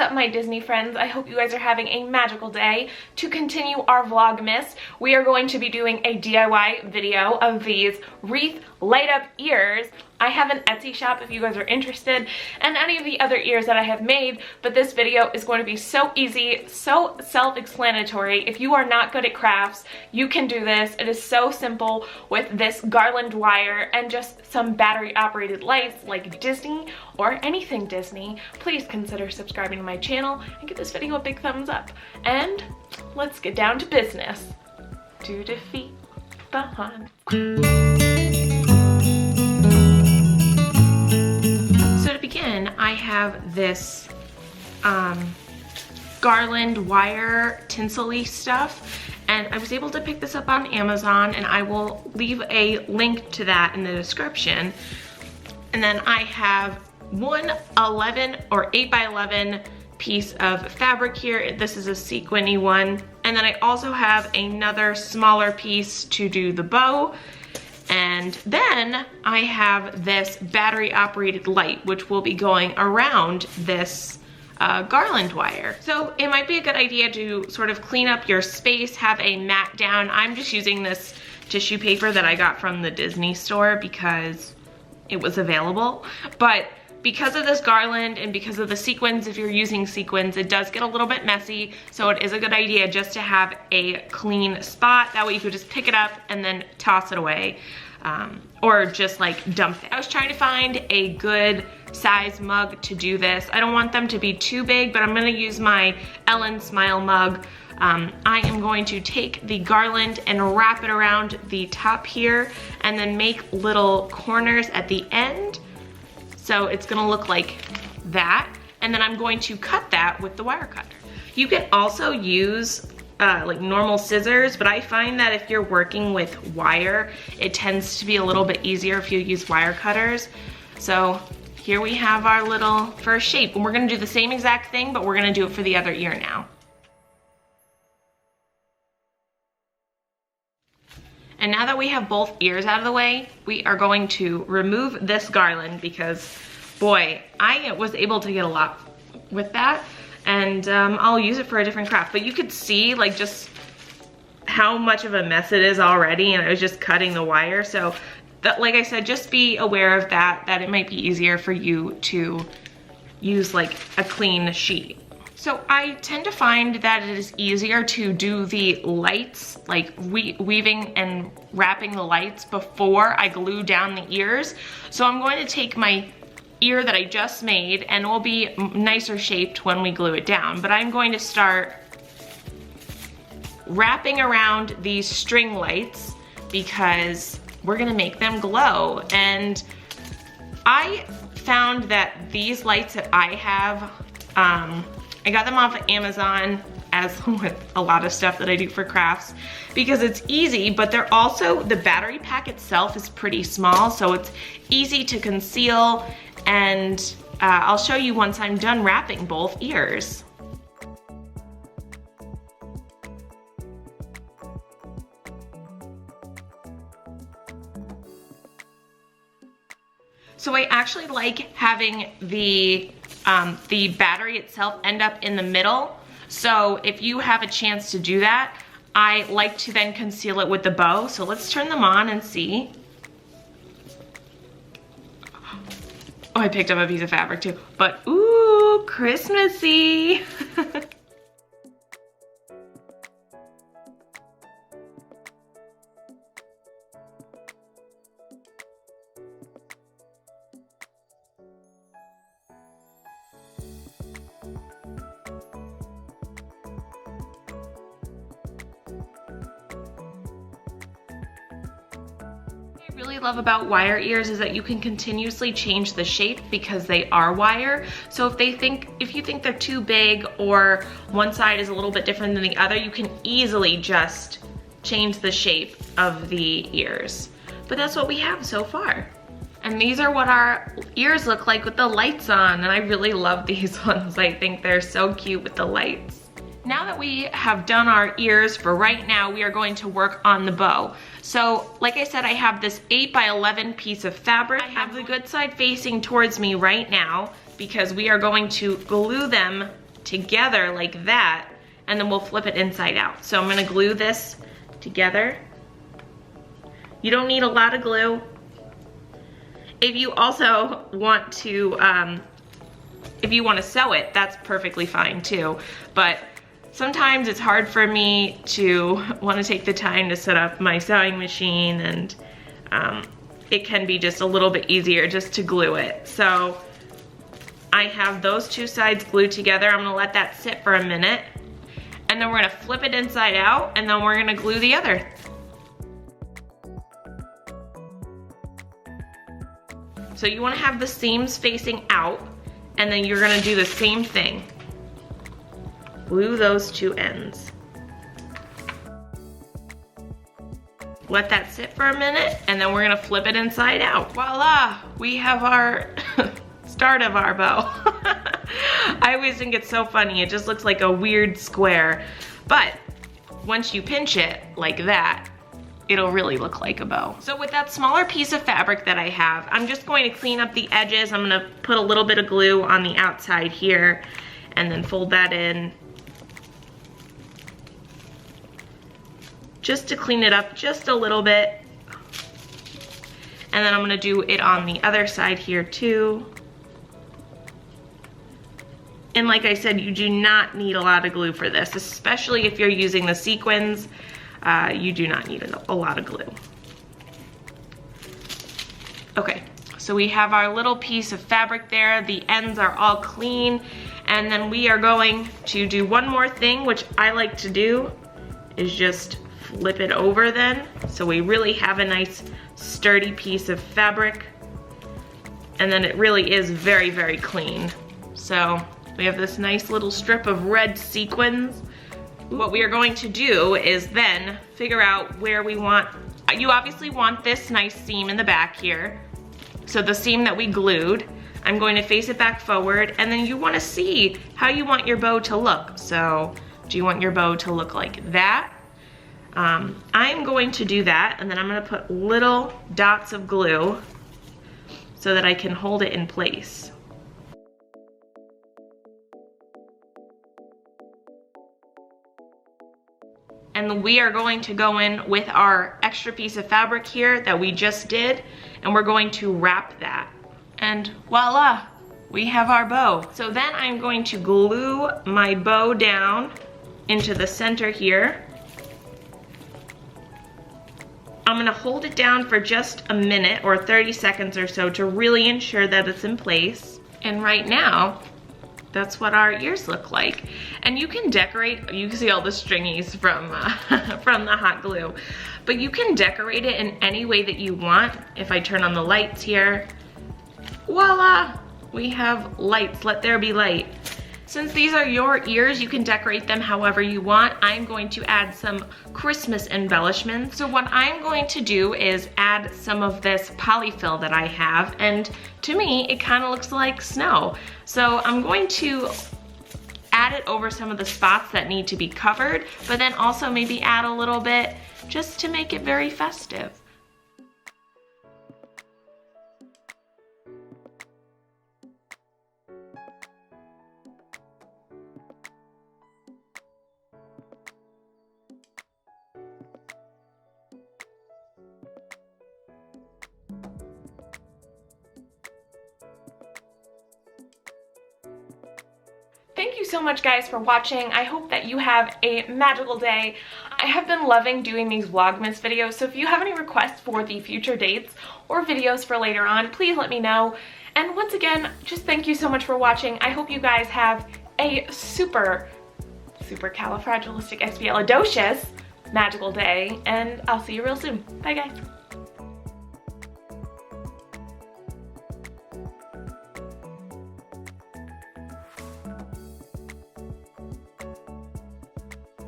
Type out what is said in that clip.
is up, my Disney friends? I hope you guys are having a magical day. To continue our Vlogmas, we are going to be doing a DIY video of these wreath light up ears. I have an Etsy shop if you guys are interested, and any of the other ears that I have made, but this video is going to be so easy, so self-explanatory. If you are not good at crafts, you can do this. It is so simple with this garland wire and just some battery operated lights like Disney or anything Disney. Please consider subscribing to my channel and give this video a big thumbs up. And let's get down to business. To defeat the hunt. I have this garland wire tinsel-y stuff, and I was able to pick this up on Amazon, and I will leave a link to that in the description. And then I have one 11 or 8 by 11 piece of fabric here. This is a sequin-y one. And then I also have another smaller piece to do the bow. And then I have this battery operated light, which will be going around this garland wire. So it might be a good idea to sort of clean up your space, have a mat down. I'm just using this tissue paper that I got from the Disney store because it was available. But because of this garland and because of the sequins, if you're using sequins, it does get a little bit messy. So it is a good idea just to have a clean spot. That way you could just pick it up and then toss it away. Or just like dump it. I was trying to find a good size mug to do this. I don't want them to be too big, but I'm gonna use my Ellen Smile mug. I am going to take the garland and wrap it around the top here and then make little corners at the end. So it's gonna look like that. And then I'm going to cut that with the wire cutter. You can also use like normal scissors, but I find that if you're working with wire, it tends to be a little bit easier if you use wire cutters. So here we have our little first shape, and we're gonna do the same exact thing, but we're gonna do it for the other ear now. And now that we have both ears out of the way, we are going to remove this garland because, boy, I was able to get a lot with that, and I'll use it for a different craft. But you could see like just how much of a mess it is already, and I was just cutting the wire. So that, like I said, just be aware of that, that it might be easier for you to use like a clean sheet. So I tend to find that it is easier to do the lights, like weaving and wrapping the lights before I glue down the ears. So I'm going to take my ear that I just made, and it will be nicer shaped when we glue it down. But I'm going to start wrapping around these string lights because we're gonna make them glow. And I found that these lights that I have, I got them off of Amazon, as with a lot of stuff that I do for crafts, because it's easy, but they're also, the battery pack itself is pretty small, so it's easy to conceal. And I'll show you once I'm done wrapping both ears. So I actually like having the battery itself end up in the middle. So if you have a chance to do that, I like to then conceal it with the bow. So let's turn them on and see. Oh, I picked up a piece of fabric too, but ooh, Christmassy. What I really love about wire ears is that you can continuously change the shape because they are wire. So if you think they're too big or one side is a little bit different than the other, you can easily just change the shape of the ears. But that's what we have so far. And these are what our ears look like with the lights on, and I really love these ones. I think they're so cute with the lights. Now that we have done our ears for right now, we are going to work on the bow. So like I said, I have this 8 by 11 piece of fabric. I have the good side facing towards me right now because we are going to glue them together like that, and then we'll flip it inside out. So I'm gonna glue this together. You don't need a lot of glue. If you also want to, if you want to sew it, that's perfectly fine too. But sometimes it's hard for me to want to take the time to set up my sewing machine, and it can be just a little bit easier just to glue it. So I have those two sides glued together. I'm gonna let that sit for a minute, and then we're gonna flip it inside out, and then we're gonna glue the other. So you wanna have the seams facing out, and then you're gonna do the same thing. Glue those two ends. Let that sit for a minute, and then we're gonna flip it inside out. Voila, we have our start of our bow. I always think it's so funny, it just looks like a weird square. But once you pinch it like that, it'll really look like a bow. So with that smaller piece of fabric that I have, I'm just going to clean up the edges. I'm gonna put a little bit of glue on the outside here, and then fold that in, just to clean it up just a little bit. And then I'm gonna do it on the other side here too. And like I said, you do not need a lot of glue for this, especially if you're using the sequins. You do not need a lot of glue. Okay, so we have our little piece of fabric there. The ends are all clean. And then we are going to do one more thing, which I like to do, is just flip it over then. So we really have a nice sturdy piece of fabric. And then it really is very, very clean. So we have this nice little strip of red sequins. What we are going to do is then figure out where we want, you obviously want this nice seam in the back here. So the seam that we glued, I'm going to face it back forward, and then you want to see how you want your bow to look. So do you want your bow to look like that? I'm going to do that, and then I'm going to put little dots of glue so that I can hold it in place. And we are going to go in with our extra piece of fabric here that we just did, and we're going to wrap that. And voila, we have our bow. So then I'm going to glue my bow down into the center here. I'm gonna hold it down for just a minute or 30 seconds or so to really ensure that it's in place. And right now, that's what our ears look like. And you can decorate, you can see all the stringies from the hot glue, but you can decorate it in any way that you want. If I turn on the lights here, voila, we have lights, let there be light. Since these are your ears, you can decorate them however you want. I'm going to add some Christmas embellishments. So what I'm going to do is add some of this polyfill that I have, and to me, it kind of looks like snow. So I'm going to add it over some of the spots that need to be covered, but then also maybe add a little bit just to make it very festive. Thank you so much, guys, for watching. I hope that you have a magical day. I have been loving doing these Vlogmas videos, so if you have any requests for the future dates or videos for later on, please let me know. And once again, just thank you so much for watching. I hope you guys have a super califragilisticexpialidocious magical day, and I'll see you real soon. Bye, guys.